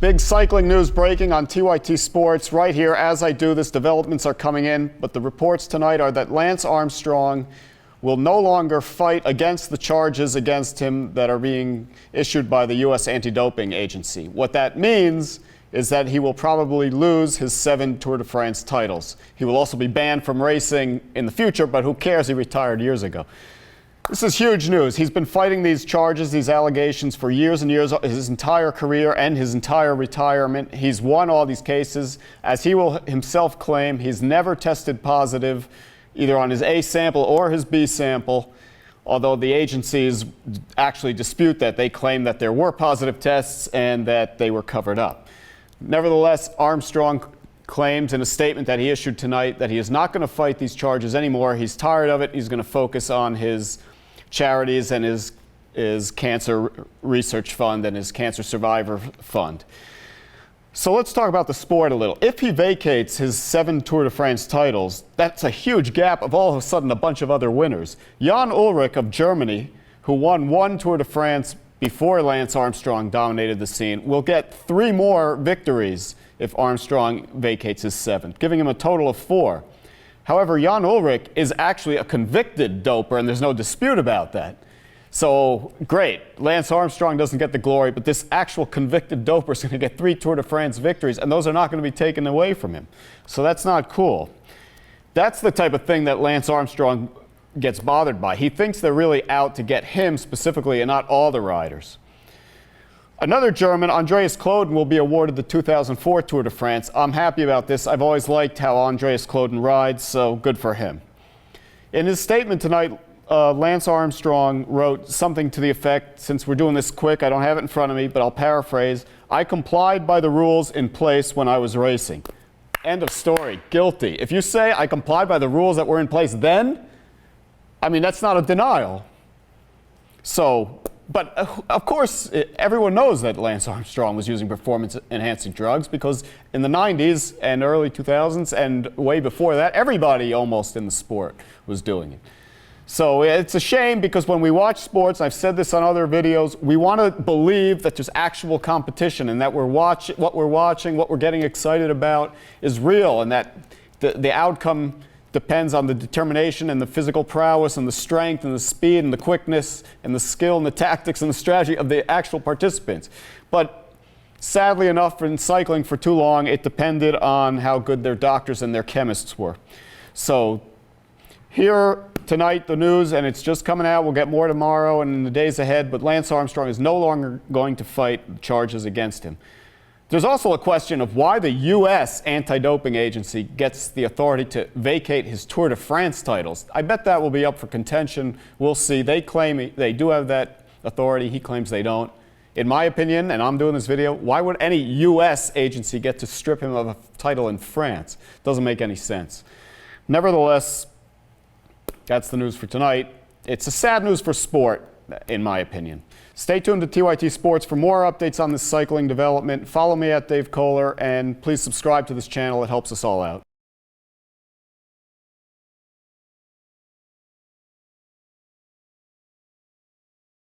Big cycling news breaking on TYT Sports right here as I do this. Developments are coming in, but the reports tonight are that Lance Armstrong will no longer fight against the charges against him that are being issued by the U.S. Anti-Doping Agency. What that means is that he will probably lose his 7 Tour de France titles. He will also be banned from racing in the future, but who cares? He retired years ago. This is huge news. He's been fighting these charges, these allegations for years and years, his entire career and his entire retirement. He's won all these cases. As he will himself claim, he's never tested positive either on his A sample or his B sample, although the agencies actually dispute that. They claim that there were positive tests and that they were covered up. Nevertheless, Armstrong claims in a statement that he issued tonight that he is not going to fight these charges anymore. He's tired of it. He's going to focus on his charities and his cancer research fund and his cancer survivor fund. So let's talk about the sport a little. If he vacates his 7 Tour de France titles, that's a huge gap of all of a sudden a bunch of other winners. Jan Ullrich of Germany, who won 1 Tour de France before Lance Armstrong dominated the scene, will get 3 more victories if Armstrong vacates his 7th, giving him a total of 4. However, Jan Ullrich is actually a convicted doper, and there's no dispute about that. So, great, Lance Armstrong doesn't get the glory, but this actual convicted doper is going to get 3 Tour de France victories, and those are not going to be taken away from him. So that's not cool. That's the type of thing that Lance Armstrong gets bothered by. He thinks they're really out to get him specifically and not all the riders. Another German, Andreas Klöden, will be awarded the 2004 Tour de France. I'm happy about this. I've always liked how Andreas Klöden rides, so good for him. In his statement tonight, Lance Armstrong wrote something to the effect, since we're doing this quick, I don't have it in front of me, but I'll paraphrase, "I complied by the rules in place when I was racing." End of story. Guilty. If you say I complied by the rules that were in place then, I mean, that's not a denial. So, but of course, everyone knows that Lance Armstrong was using performance-enhancing drugs because in the 90s and early 2000s and way before that, everybody almost in the sport was doing it. So it's a shame because when we watch sports, I've said this on other videos, we want to believe that there's actual competition and that what we're watching, what we're getting excited about is real, and that the outcome depends on the determination and the physical prowess and the strength and the speed and the quickness and the skill and the tactics and the strategy of the actual participants. But sadly enough, in cycling for too long, it depended on how good their doctors and their chemists were. So here tonight, the news, and it's just coming out, we'll get more tomorrow and in the days ahead, but Lance Armstrong is no longer going to fight charges against him. There's also a question of why the U.S. Anti-Doping Agency gets the authority to vacate his Tour de France titles. I bet that will be up for contention. We'll see. They claim they do have that authority. He claims they don't. In my opinion, and I'm doing this video, why would any U.S. agency get to strip him of a title in France? Doesn't make any sense. Nevertheless, that's the news for tonight. It's a sad news for sport, in my opinion. Stay tuned to TYT Sports for more updates on this cycling development. Follow me at Dave Kohler, and please subscribe to this channel. It helps us all out.